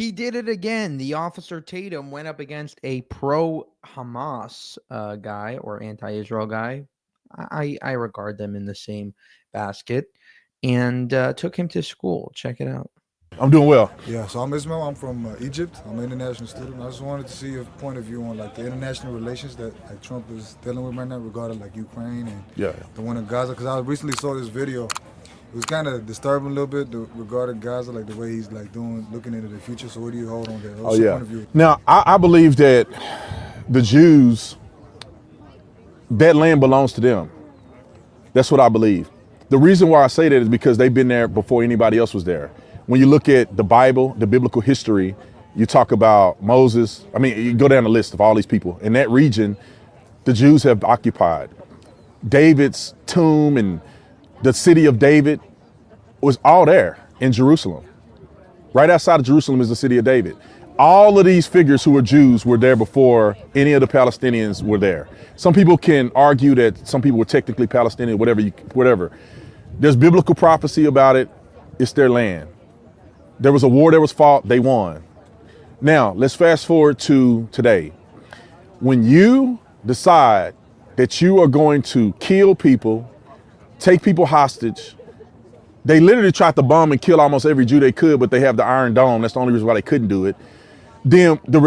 He did it again. The officer Tatum went up against a pro-Hamas guy or anti-Israel guy. I regard them in the same basket, and took him to school. Check it out. I'm doing well. Yeah, so I'm Ismail. I'm from Egypt. I'm an international student. I just wanted to see your point of view on like the international relations that like Trump is dealing with right now regarding like Ukraine and Yeah. the one in Gaza. Because I recently saw this video. It was kind of disturbing a little bit regarding Gaza, like the way he's like looking into the future. So what do you hold on that? What's your point of view? Now, I believe that the Jews, that land belongs to them. That's what I believe. The reason why I say that is because they've been there before anybody else was there. When you look at the Bible, the biblical history, you talk about Moses. I mean, you go down the list of all these people. In that region, the Jews have occupied. David's tomb and the city of David was all there in Jerusalem. Right outside of Jerusalem is the city of David. All of these figures who were Jews were there before any of the Palestinians were there. Some people can argue that some people were technically Palestinian, whatever. There's biblical prophecy about it. It's their land. There was a war that was fought, they won. Now, let's fast forward to today. When you decide that you are going to kill people, take people hostage, they literally tried to bomb and kill almost every Jew they could, but they have the Iron Dome. That's the only reason why they couldn't do it. Then the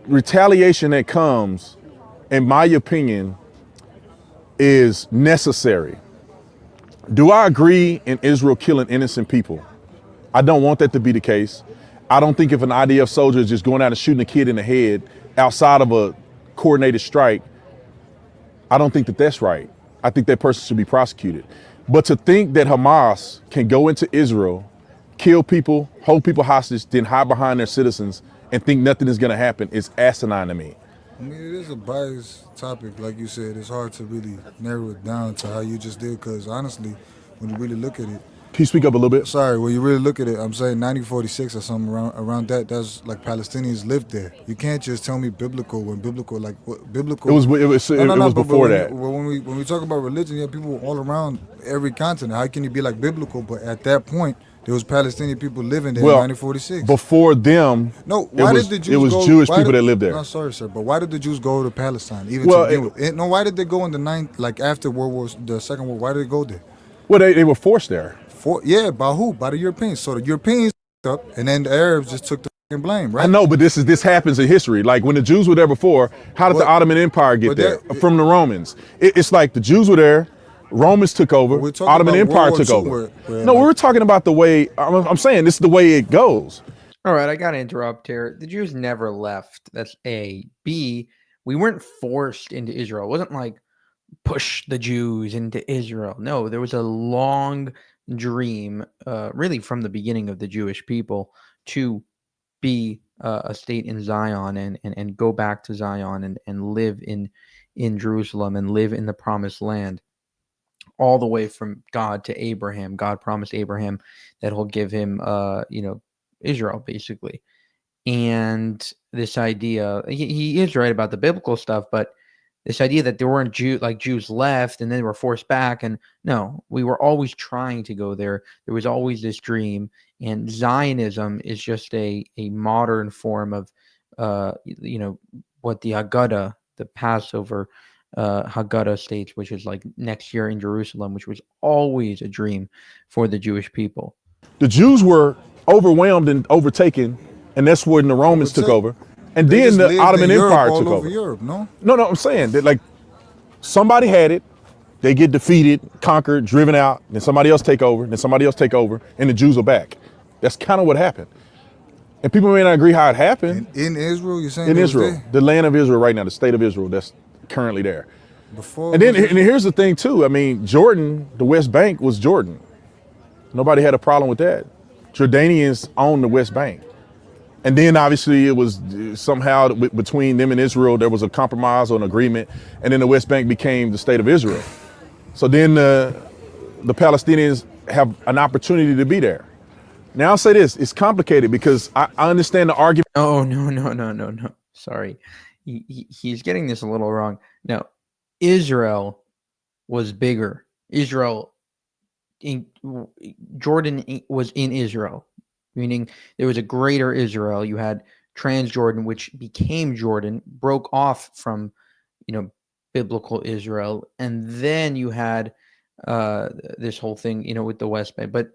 retaliation that comes, in my opinion, is necessary. Do I agree in Israel killing innocent people? I don't want that to be the case. I don't think if an IDF soldier is just going out and shooting a kid in the head outside of a coordinated strike, I don't think that that's right. I think that person should be prosecuted. But to think that Hamas can go into Israel, kill people, hold people hostage, then hide behind their citizens and think nothing is going to happen is asinine to me. I mean, it is a biased topic, like you said. It's hard to really narrow it down to how you just did, because honestly, when you really look at it, Can you speak up a little bit? sorry, when you really look at it, I'm saying 1946 or something around that. That's like Palestinians lived there. You can't just tell me biblical when biblical, like what biblical. It was before that. When we talk about religion, yeah, people all around every continent. How can you be like biblical? But at that point, there was Palestinian people living there in 1946. Before them, No, why did the Jews it was go? Jewish people that lived there. No, sorry, sir, but why did the Jews go to Palestine? Even to begin with? No, why did they go in the like after the Second World? Why did they go there? Well, they were forced there. By who? By the Europeans. So the Europeans up, and then the Arabs just took the blame, right? I know, but this happens in history. Like when the Jews were there before, how did the Ottoman Empire get there? From the Romans. It's like the Jews were there, Romans took over, Ottoman Empire took over. No, we were talking about the way, I'm saying this is the way it goes. All right, I got to interrupt here. The Jews never left. That's A. B, we weren't forced into Israel. It wasn't like push the Jews into Israel. No, there was a long dream, really from the beginning of the Jewish people, to be a state in Zion and go back to Zion and live in Jerusalem and live in the promised land, all the way from God to Abraham. God promised Abraham that he'll give him, Israel, basically. And this idea, he is right about the biblical stuff, but this idea that there weren't Jews left and then were forced back, and no, we were always trying to go there. There was always this dream, and Zionism is just a modern form of, what the Haggadah, the Passover Haggadah states, which is like next year in Jerusalem, which was always a dream for the Jewish people. The Jews were overwhelmed and overtaken, and that's when the Romans took over. And then the Ottoman Empire took over. Europe, no, I'm saying that like somebody had it, they get defeated, conquered, driven out, then somebody else take over, then somebody else take over, and the Jews are back. That's kind of what happened. And people may not agree how it happened. In Israel, you're saying? In Israel, the land of Israel right now, the state of Israel that's currently there. Before, and here's the thing too. I mean, Jordan, the West Bank was Jordan. Nobody had a problem with that. Jordanians owned the West Bank. And then obviously it was somehow between them and Israel, there was a compromise or an agreement. And then the West Bank became the state of Israel. So then the Palestinians have an opportunity to be there. Now I'll say this, it's complicated because I understand the argument. Oh, no. Sorry. He's getting this a little wrong. No, Israel was bigger. Jordan was in Israel. meaning there was a greater Israel. You had Transjordan, which became Jordan, broke off from, biblical Israel, and then you had this whole thing, with the West Bank. But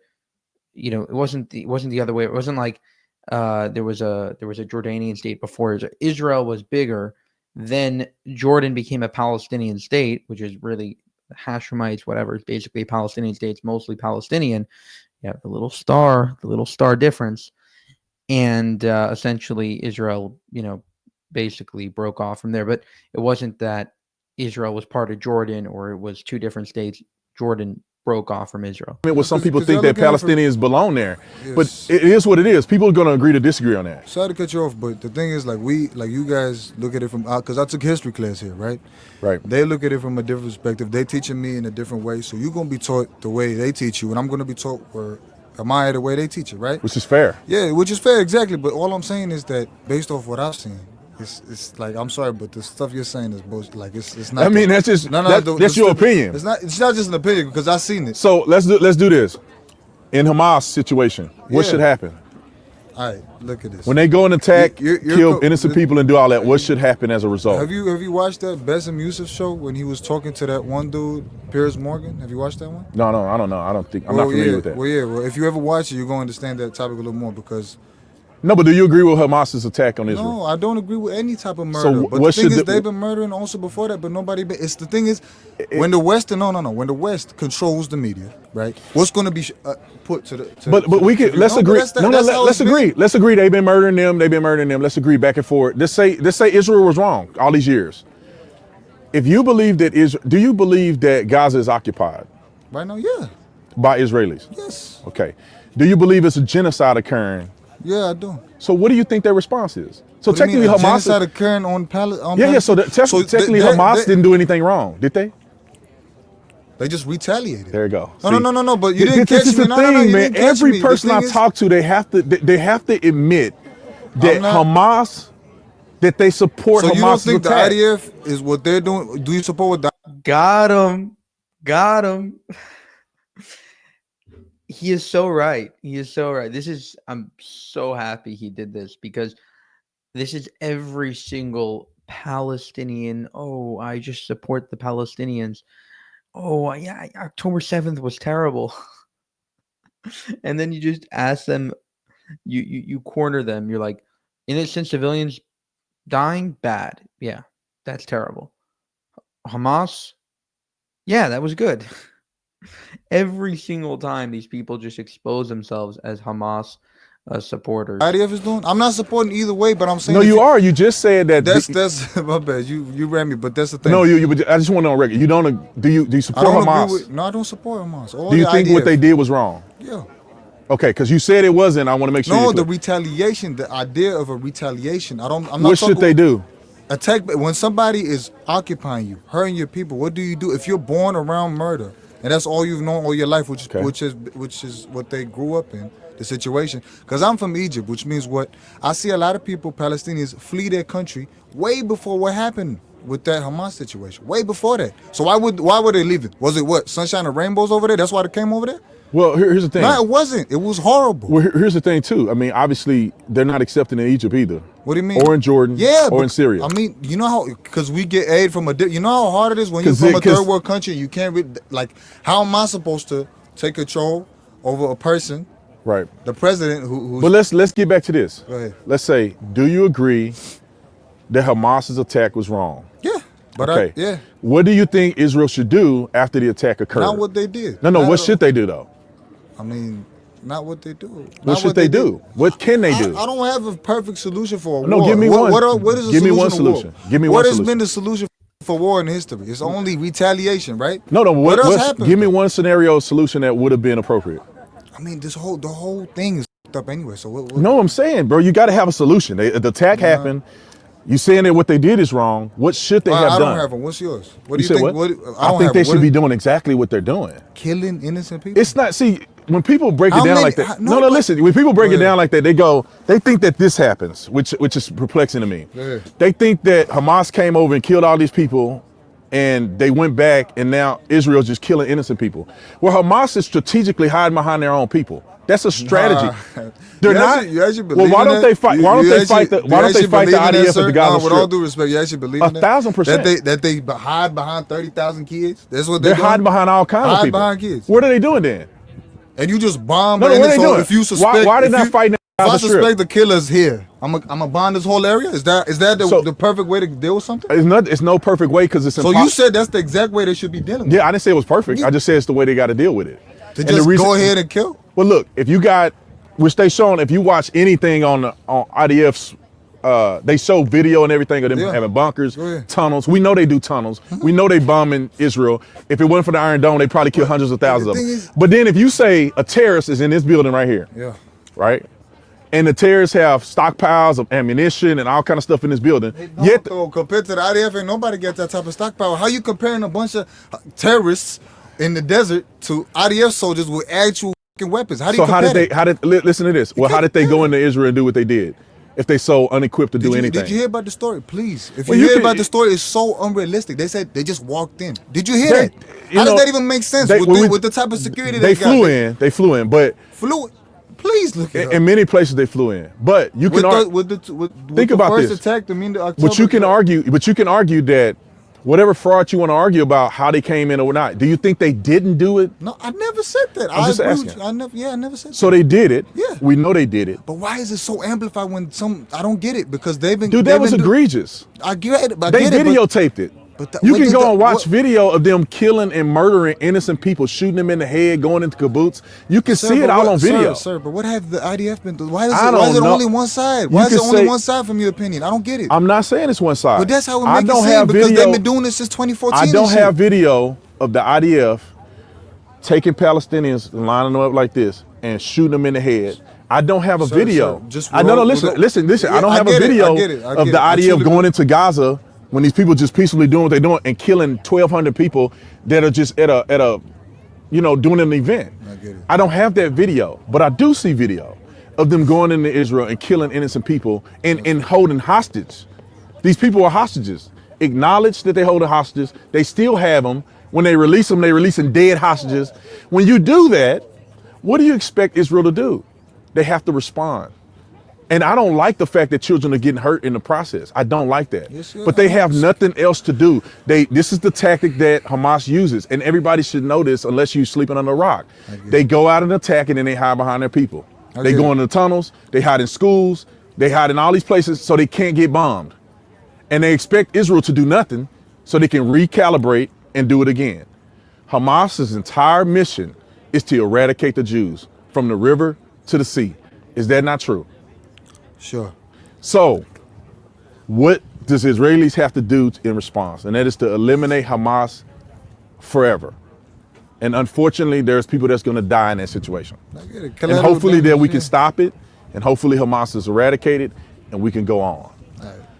it wasn't the other way. It wasn't like there was a Jordanian state before Israel was bigger. Then Jordan became a Palestinian state, which is really Hashemites, whatever. It's basically a Palestinian state. It's mostly Palestinian. You have the little star difference. And essentially Israel, basically broke off from there. But it wasn't that Israel was part of Jordan or it was two different states. Jordan broke off from Israel. I mean, well, some people think that Palestinians belong there, but it is what it is. People are going to agree to disagree on that. Sorry to cut you off, but the thing is, like you guys look at it from, because I took history class here, right? Right. They look at it from a different perspective. They teaching me in a different way, so you're going to be taught the way they teach you, and I'm going to be taught the way they teach it, right? Which is fair. Yeah, which is fair, exactly. But all I'm saying is that based off what I've seen, it's like, I'm sorry, but the stuff you're saying is bullshit. Like it's not. I mean, that's just that's your opinion. It's not just an opinion because I've seen it. So let's do this. In Hamas situation, what should happen? All right, look at this. When they go and attack, kill innocent people, and do all that, what should happen as a result? Have you watched that Bassem Youssef show when he was talking to that one dude, Piers Morgan? Have you watched that one? No, I don't know. I'm not familiar with that. Well, if you ever watch it, you're going to understand that topic a little more because. No, but do you agree with Hamas's attack on Israel? No, I don't agree with any type of murder. So but the thing is, they've been murdering also before that, but nobody. It's the thing is, when the West, when the West controls the media, right? What's going to be put to the? But we can let's agree. Let's agree. Let's agree. They've been murdering them. Let's agree back and forth. Let's say Israel was wrong all these years. If you believe that do you believe that Gaza is occupied? Right now, yeah. By Israelis? Yes. Okay. Do you believe it's a genocide occurring? Yeah, I do. So what do you think their response is? So what technically Hamas genocide occurring on Palestine. Yeah. So technically Hamas didn't do anything wrong, did they? They just retaliated. There you go. No. But you didn't catch me. This is the thing, man. Every person I talk to, they have to admit that Hamas, that they support Hamas. So you don't think the IDF is what they're doing? Do you support what? Got him. He is so right. I'm so happy he did this because this is every single Palestinian. Oh, I just support the Palestinians. Oh, yeah, October 7th was terrible. And then you just ask them, you corner them. You're like, innocent civilians dying? Bad. Yeah, that's terrible. Hamas? Yeah, that was good. Every single time these people just expose themselves as Hamas supporters. IDF is doing. I'm not supporting either way, but I'm saying. No, you are. You just said that. That's my bad. You ran me, but that's the thing. No, I just want to on record. You don't. Do you support Hamas? No, I don't support Hamas. Do you think what they did was wrong? Yeah. Okay, because you said it wasn't. I want to make sure. No, the retaliation, the idea of a retaliation. I'm not. What should they do? Attack. When somebody is occupying you, hurting your people, what do you do? If you're born around murder, and that's all you've known all your life, which is what they grew up in, the situation. Because I'm from Egypt, which means what? I see a lot of people, Palestinians, flee their country way before what happened with that Hamas situation. Way before that. So why were they leaving? Was it what? Sunshine and rainbows over there? That's why they came over there? Well, here's the thing. No, it wasn't. It was horrible. Well, here's the thing, too. I mean, obviously, they're not accepting in Egypt either. What do you mean? Or in Jordan. Yeah. Or in Syria. I mean, you know how, because we get aid from you know how hard it is when you're from a third world country, you can't, how am I supposed to take control over a person? Right. The president who's... But let's get back to this. Go ahead. Let's say, do you agree that Hamas's attack was wrong? Yeah. But okay. Yeah. What do you think Israel should do after the attack occurred? Not what they did. No, what should they do, though? I mean, not what they do. What should they do? What can they do? I don't have a perfect solution for a war. No, give me one. What is give me one solution. Give me one solution. What has been the solution for war in history? It's only retaliation, right? No. What else happened? Give me one scenario solution that would have been appropriate. I mean, the whole thing is up anyway. So what? No, I'm saying, bro, you got to have a solution. The attack happened. You saying that what they did is wrong. What should they have done? I don't have one. What's yours? What do you think? I think they should be doing exactly what they're doing. Killing innocent people? It's not. See, when people break it down like that. No, listen. When people break it down like that, they think that this happens, which is perplexing to me. Yeah. They think that Hamas came over and killed all these people, and they went back, and now Israel's just killing innocent people. Well, Hamas is strategically hiding behind their own people. That's a strategy. Nah. They're not. You actually Well, believe why in don't that? they fight? Why don't they fight the? Why don't they fight the IDF at the Gaza With all Strip? due respect, you actually believe in that? 1,000%. That they hide behind 30,000 kids. That's what they're doing? hiding behind all kinds of Hide people. behind kids. What are they doing then? And you just bomb. No, what are they doing? If you suspect, why are they not fighting? If I suspect the killer's here, I'm a bond this whole area. Is that the perfect way to deal with something? It's no perfect way because it's impossible. So you said that's the exact way they should be dealing with it. Yeah, I didn't say it was perfect. I just said it's the way they got to deal with it. To just go ahead and kill? Well, look, if you got, which they shown, if you watch anything on IDF's, they show video and everything of them having bunkers, tunnels. We know they do tunnels. We know they bombing Israel. If it wasn't for the Iron Dome, they probably kill hundreds of thousands of them. But then if you say a terrorist is in this building right here, right? And the terrorists have stockpiles of ammunition and all kind of stuff in this building. Yet, compared to the IDF, ain't nobody gets that type of stockpile. How you comparing a bunch of terrorists in the desert to IDF soldiers with actual weapons? How do you compare? Listen to this. Well, how did they go into Israel and do what they did? If they so unequipped to do anything. Did you hear about the story? Please. If you hear about the story, it's so unrealistic. They said they just walked in. Did you hear that? How does that even make sense with the type of security they got? They flew in, but please look at it. In many places they flew in, but you can think about this. Attack, October, but you can argue that whatever fraud you want to argue about how they came in or not. Do you think they didn't do it? No, I never said that. I'm just asking. I never said that. So they did it. Yeah. We know they did it. But why is it so amplified when I don't get it, because they've been. Dude, that was egregious. I get it. They videotaped it. You can go and watch video of them killing and murdering innocent people, shooting them in the head, going into kibbutz. You can see it all on video. Sir, but what have the IDF been doing? Why is it only one side? Why is it only one side from your opinion? I don't get it. I'm not saying it's one side. But that's how it makes it seem, because they've been doing this since 2014. I don't have video of the IDF taking Palestinians and lining them up like this and shooting them in the head. I don't have a video. Listen. I don't have a video of the IDF going into Gaza when these people just peacefully doing what they're doing and killing 1,200 people that are just at a doing an event. I don't have that video, but I do see video of them going into Israel and killing innocent people and holding hostage. These people are hostages. Acknowledge that they hold hostages. They still have them. When they release them, they're releasing dead hostages. When you do that, what do you expect Israel to do? They have to respond. And I don't like the fact that children are getting hurt in the process. I don't like that. But they have nothing else to do. This is the tactic that Hamas uses, and everybody should know this unless you're sleeping on a rock. They go out and attack, and then they hide behind their people. They go into the tunnels, they hide in schools, they hide in all these places so they can't get bombed. And they expect Israel to do nothing so they can recalibrate and do it again. Hamas's entire mission is to eradicate the Jews from the river to the sea. Is that not true? Sure. So what does Israelis have to do in response? And that is to eliminate Hamas forever. And unfortunately, there's people that's going to die in that situation. And hopefully that we can stop it. And hopefully Hamas is eradicated and we can go on.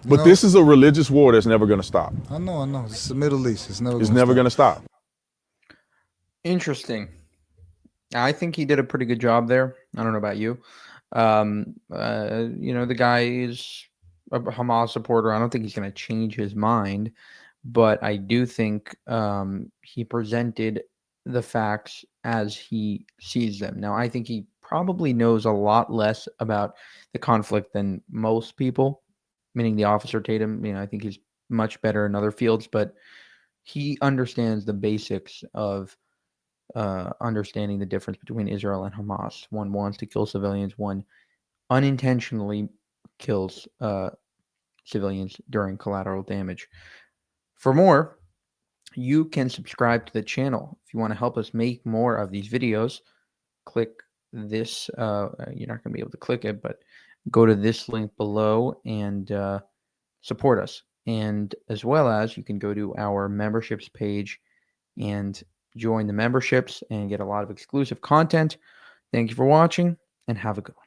But this is a religious war that's never going to stop. I know. It's the Middle East. It's never going to stop. Interesting. I think he did a pretty good job there. I don't know about you. The guy is a Hamas supporter. I don't think he's going to change his mind, but I do think he presented the facts as he sees them. Now, I think he probably knows a lot less about the conflict than most people, meaning the officer Tatum. I think he's much better in other fields, but he understands the basics of understanding the difference between Israel and Hamas. One wants to kill civilians, one unintentionally kills civilians during collateral damage. For more, you can subscribe to the channel. If you want to help us make more of these videos, click this. You're not going to be able to click it, but go to this link below and support us. And as well as you can go to our memberships page and join the memberships and get a lot of exclusive content. Thank you for watching and have a good one.